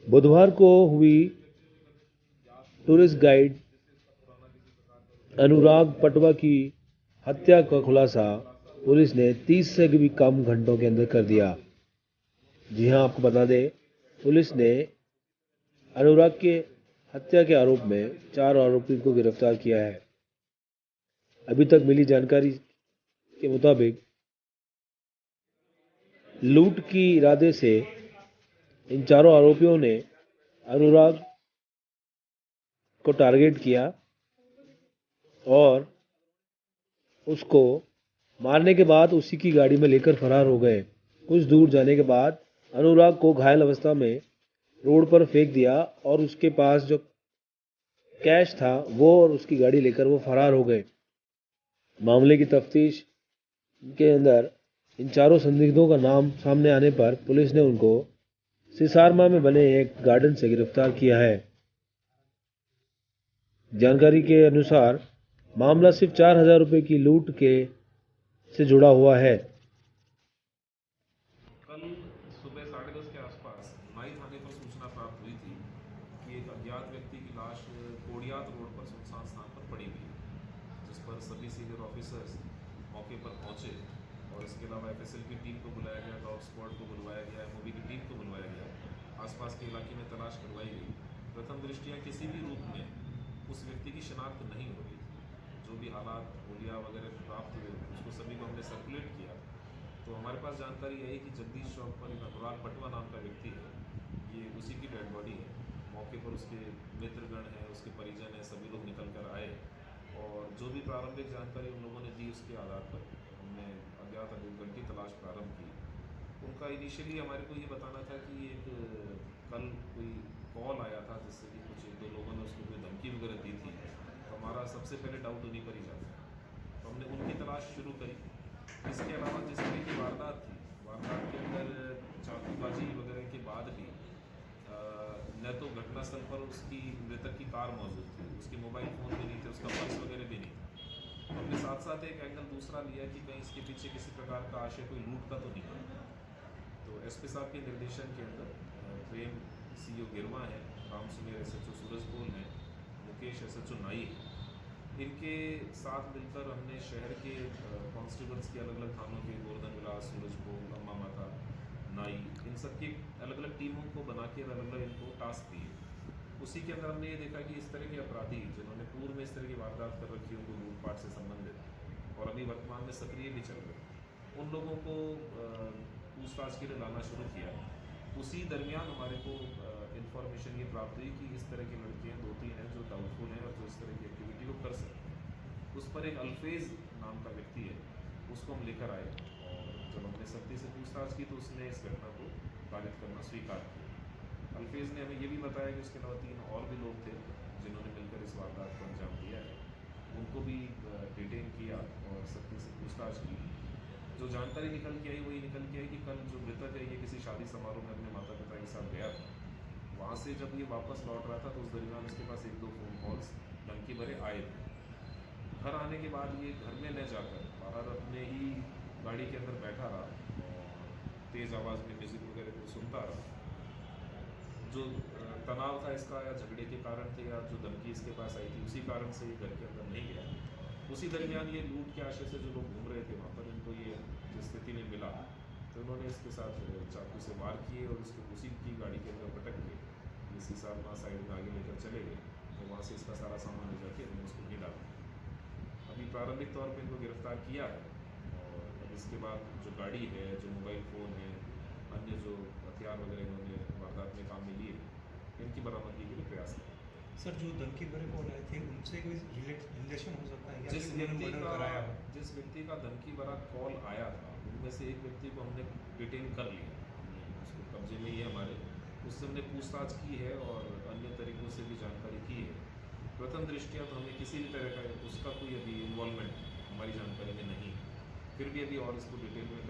बुधवार को हुई टूरिस्ट गाइड अनुराग पटवा की हत्या का खुलासा पुलिस ने 30 से भी कम घंटों के अंदर कर दिया। जी हां, आपको बता दें, पुलिस ने अनुराग के हत्या के आरोप में 4 आरोपियों को गिरफ्तार किया है। अभी तक मिली जानकारी के मुताबिक लूट की इरादे से इन चारों आरोपियों ने अनुराग को टारगेट किया और उसको मारने के बाद उसी की गाड़ी में लेकर फरार हो गए। कुछ दूर जाने के बाद अनुराग को घायल अवस्था में रोड पर फेंक दिया और उसके पास जो कैश था वो और उसकी गाड़ी लेकर वो फरार हो गए। मामले की तफ्तीश के अंदर इन चारों संदिग्धों का नाम सामने आने पर पुलिस ने उनको सिसारमा में बने एक गार्डन से गिरफ्तार किया है। जानकारी के अनुसार मामला सिर्फ 4,000 रुपए की लूट के से जुड़ा हुआ है। कल सुबह 10:30 के आसपास नाई थाने पर सूचना प्राप्त हुई थी कि एक अज्ञात व्यक्ति की लाश कोड़ियात रोड पर सुनसान स्थान पर पड़ी हुई है, जिस पर सभी सीनियर ऑफिसर्स मौके पर पहुंचे और इसके अलावा एफएसएल की टीम को बुलाया गया, डॉग स्क्वाड को बुलवाया गया, एमओबी की टीम को बुलवाया गया। आसपास के इलाके में तलाश करवाई गई। प्रथम दृष्टिया किसी भी रूप में उस व्यक्ति की शिनाख्त नहीं हो रही थी। जो भी हालात गोलियाँ वगैरह प्राप्त हुए उसको सभी को हमने सर्कुलेट किया, तो हमारे पास जानकारी आई कि जगदीश चौक पर अनुराग पटवा नाम का व्यक्ति है, ये उसी की डेड बॉडी है। मौके पर उसके मित्रगण हैं, उसके परिजन हैं, सभी लोग निकल कर आए और जो भी प्रारंभिक जानकारी उन लोगों ने दी उसके आधार पर हमने अज्ञात अभियुक्त की तलाश प्रारंभ की। उनका इनिशियली हमारे को ये बताना था कि एक कल कोई कॉल आया था जिससे कि कुछ एक दो लोगों ने उसको कोई धमकी वगैरह दी थी, तो हमारा सबसे पहले डाउट उन्हीं पर ही जाता है, तो हमने उनकी तलाश शुरू करी। इसके अलावा जिस तरह की वारदात थी, वारदात के अंदर चाकूबाजी वगैरह के बाद भी न तो घटनास्थल पर उसकी मृतक की कार मौजूद थी, उसके मोबाइल फ़ोन भी नहीं थे, उसका पर्स वगैरह भी नहीं था। हमने साथ साथ एक एंगल दूसरा लिया कि कहीं इसके पीछे किसी प्रकार का आशय कोई लूट का तो नहीं है। तो एसपी साहब के निर्देशन के अंदर प्रेम सीओ गिरवा है, राम सुमेर एसएचओ सूरजपोल है, मुकेश एसएचओ नाई है, इनके साथ मिलकर हमने शहर के कांस्टेबल्स के अलग अलग थानों के गोवर्धन विलास, सूरजपोल, अम्मा माता, नाई, इन सब की अलग अलग टीमों को बना के अलग अलग इनको टास्क दिए। उसी के अंदर हमने ये देखा कि इस तरह के अपराधी जिन्होंने पूर्व में इस तरह की वारदात कर रखी हो कोई लूटपाट से संबंधित और अभी वर्तमान में सक्रिय भी चल रहे, उन लोगों को पूछताछ के लिए लाना शुरू किया। उसी दरमियान हमारे को इन्फॉर्मेशन ये प्राप्त हुई कि इस तरह की लड़कियाँ 2-3 हैं जो डाउटफुल हैं और जो इस तरह की एक्टिविटी को कर सकते हैं। उस पर एक अल्फेज नाम का व्यक्ति है, उसको हम लेकर आए और जब हमने सख्ती से पूछताछ की तो उसने इस घटना को कारित करना स्वीकार किया। अल्फेज ने हमें ये भी बताया कि उसके अलावा 3 और भी लोग थे जिन्होंने मिलकर इस वारदात को अंजाम दिया है, उनको भी डिटेन किया और सख्ती से पूछताछ की। जो जानकारी निकल के आई वही निकल के आई कि कल जो मृतक है ये किसी शादी समारोह में अपने माता पिता के साथ गया था। वहाँ से जब ये वापस लौट रहा था तो उस दरमियान उसके पास 1-2 फ़ोन कॉल्स धमकी भरे आए थे। घर आने के बाद ये घर में न जाकर बाहर अपने ही गाड़ी के अंदर बैठा रहा और तेज़ आवाज़ में म्यूज़िक वगैरह को सुनता रहा। जो तनाव था इसका या झगड़े के कारण थे या जो धमकी इसके पास आई थी उसी कारण से ये घर के अंदर नहीं गया। उसी दरमियान ये लूट के आशय से जो लोग घूम रहे थे वहाँ पर इनको ये जिस स्थिति में मिला तो उन्होंने इसके साथ चाकू से वार किए और उसको उसी की गाड़ी के अंदर पटक के ये सीसारमा साइड में आगे लेकर चले गए, तो वहाँ से इसका सारा सामान ले जाके हमने उसको नहीं डाला। अभी प्रारंभिक तौर पर इनको गिरफ्तार किया है और अब इसके बाद जो गाड़ी है, जो मोबाइल फ़ोन है, अन्य जो हथियार वगैरह इन्होंने वारदात में काम में लिए, इनकी बरामदगी के लिए प्रयास करें। सर, जो धमकी भरे कॉल आए थे उनसे कोई रिलेशन हो सकता है क्या? जिस व्यक्ति का धमकी भरा कॉल आया था उनमें से एक व्यक्ति को हमने डिटेन कर लिया, हमने उसको कब्जे में ही है हमारे, उससे हमने पूछताछ की है और अन्य तरीक़ों से भी जानकारी की है। प्रथम दृष्टया तो हमें किसी भी तरह का उसका कोई अभी इन्वॉल्वमेंट हमारी जानकारी में नहीं है, फिर भी अभी और इसको डिटेल में